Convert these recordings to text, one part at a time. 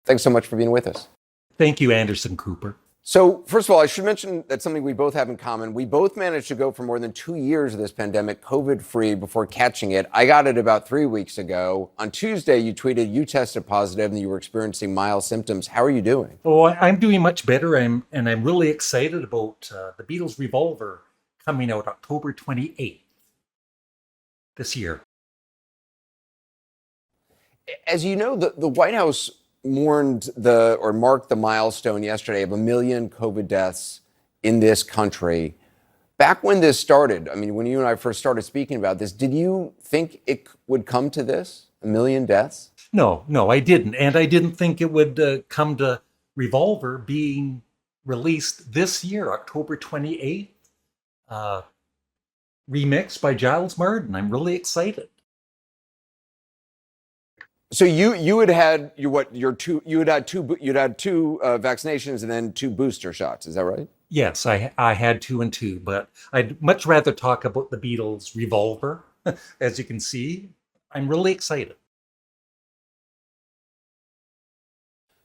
Thanks so much for being with us. Thank you, Anderson Cooper. So, first of all, I should mention that's something we both have in common. We both managed to go for more than 2 years of this pandemic COVID free before catching it. I got it about 3 weeks ago. On Tuesday, you tweeted you tested positive and you were experiencing mild symptoms. How are you doing? Oh, I'm doing much better. I'm really excited about the Beatles Revolver coming out October 28th this year. As you know, the White House marked the milestone yesterday of 1 million COVID deaths in this country. Back when this started, I mean, when you and I first started speaking about this, did you think it would come to this, 1 million deaths? No, I didn't. And I didn't think it would come to Revolver being released this year, October 28th, remixed by Giles Martin. I'm really excited. So you had two vaccinations and then 2 booster shots. Is that right? Yes, I had 2 and 2, but I'd much rather talk about the Beatles Revolver. As you can see, I'm really excited.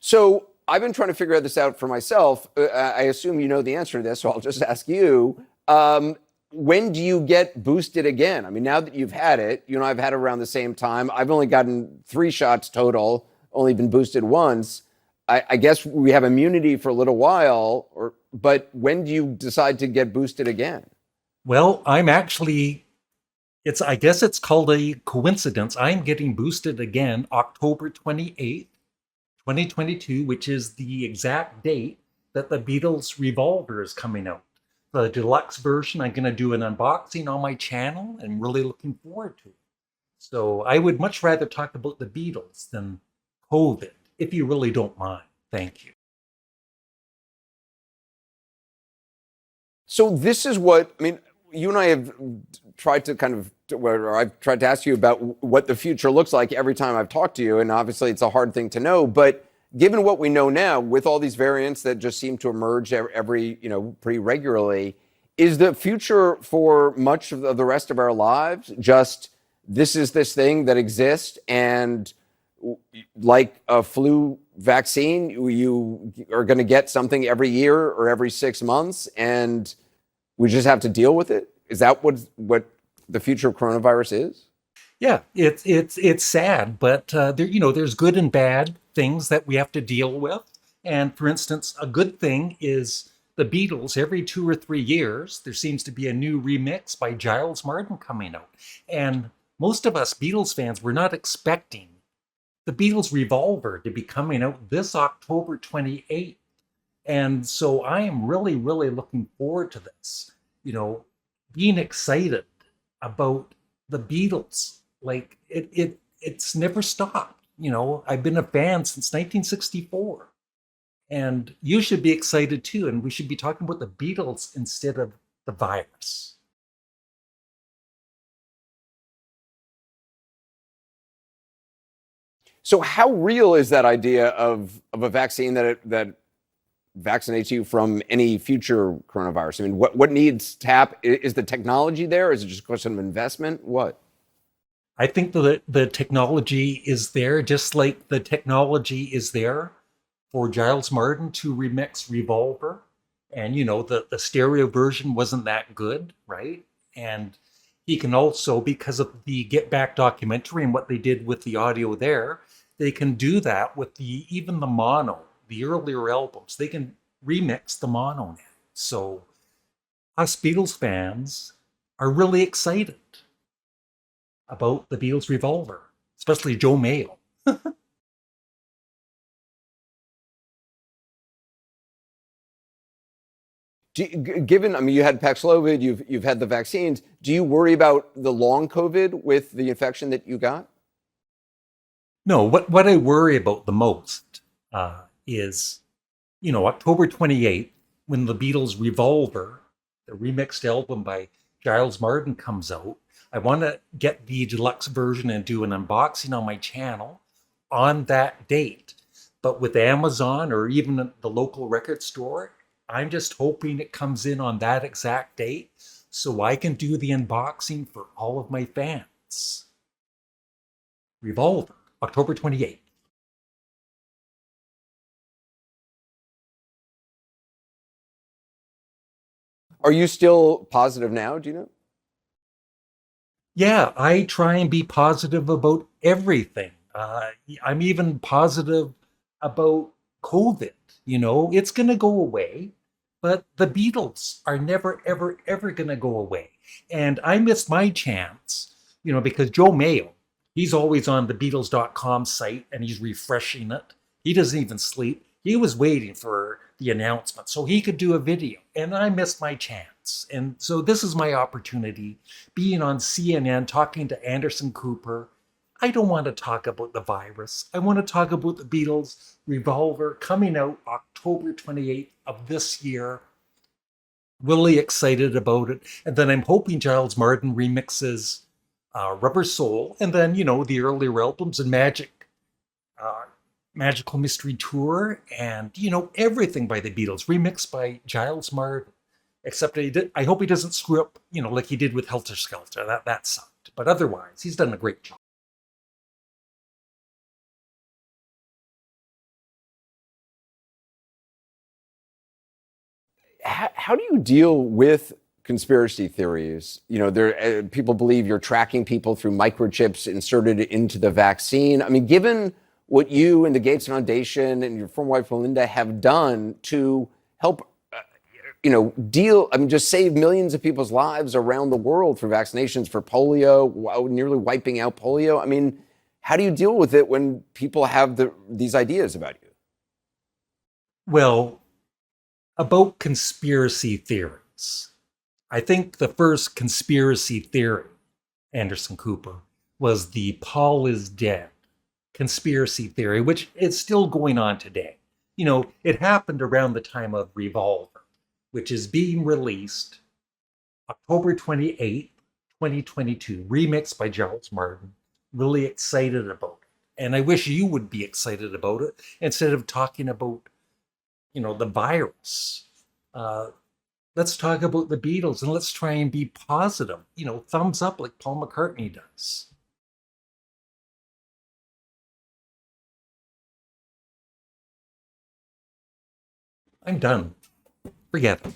So I've been trying to figure this out for myself. I assume you know the answer to this, so I'll just ask you. When do you get boosted again? I mean, now that you've had it, you and I've had it around the same time. I've only gotten 3 shots total, only been boosted once. I guess we have immunity for a little while, but when do you decide to get boosted again? Well, I guess it's called a coincidence. I'm getting boosted again October 28th, 2022, which is the exact date that the Beatles Revolver is coming out. The deluxe version, I'm going to do an unboxing on my channel and really looking forward to it. So I would much rather talk about the Beatles than COVID, if you really don't mind. Thank you. So this is what, I mean, you and I have tried to I've tried to ask you about what the future looks like every time I've talked to you. And obviously it's a hard thing to know, but given what we know now with all these variants that just seem to emerge pretty regularly, is the future for much of the rest of our lives just this is this thing that exists, and like a flu vaccine, you are going to get something every year or every 6 months and we just have to deal with it? Is that what the future of coronavirus is? Yeah, it's sad, but there's good and bad things that we have to deal with. And for instance, a good thing is the Beatles. Every 2 or 3 years, there seems to be a new remix by Giles Martin coming out. And most of us Beatles fans were not expecting the Beatles Revolver to be coming out this October 28th. And so I am really, really looking forward to this. Being excited about the Beatles. Like it's never stopped. I've been a fan since 1964, and you should be excited too. And we should be talking about the Beatles instead of the virus. So how real is that idea of a vaccine that vaccinates you from any future coronavirus? I mean, what needs to happen? Is the technology there? Is it just a question of investment? What? I think the technology is there, just like the technology is there for Giles Martin to remix Revolver. And, the stereo version wasn't that good, right? And he can also, because of the Get Back documentary and what they did with the audio there, they can do that with even the mono, the earlier albums. They can remix the mono now. So us Beatles fans are really excited about the Beatles Revolver, especially Joe Mayo. Given, I mean, you had Paxlovid, you've had the vaccines. Do you worry about the long COVID with the infection that you got? No, what I worry about the most is, October 28th, when the Beatles Revolver, the remixed album by Giles Martin, comes out. I want to get the deluxe version and do an unboxing on my channel on that date. But with Amazon or even the local record store, I'm just hoping it comes in on that exact date so I can do the unboxing for all of my fans. Revolver, October 28th. Are you still positive now? Do you know? Yeah, I try and be positive about everything. I'm even positive about COVID. You know, it's going to go away, but the Beatles are never, ever, ever going to go away. And I missed my chance, you know, because Joe Mayo, he's always on the Beatles.com site and he's refreshing it. He doesn't even sleep. He was waiting for the announcement so he could do a video, and I missed my chance. And so this is my opportunity being on CNN talking to Anderson Cooper. I don't want to talk about the virus. I want to talk about the Beatles Revolver coming out October 28th of this year. Really excited about it. And then I'm hoping Giles Martin remixes Rubber Soul, and then, you know, the earlier albums and uh, Magical Mystery Tour, and, you know, everything by the Beatles remixed by Giles Martin. Except I hope he doesn't screw up, you know, like he did with Helter Skelter. That sucked. But otherwise, he's done a great job. How do you deal with conspiracy theories? You know, people believe you're tracking people through microchips inserted into the vaccine. I mean, given what you and the Gates Foundation and your former wife Melinda have done to help, just save millions of people's lives around the world through vaccinations for polio, nearly wiping out polio. I mean, how do you deal with it when people have these ideas about you? Well, about conspiracy theories, I think the first conspiracy theory, Anderson Cooper, was the Paul is dead conspiracy theory, which is still going on today. You know, it happened around the time of Revolver, which is being released October 28th, 2022, remixed by Giles Martin. Really excited about it. And I wish you would be excited about it instead of talking about, you know, the virus. Uh, let's talk about the Beatles and let's try and be positive. You know, thumbs up like Paul McCartney does. I'm done. Forget it.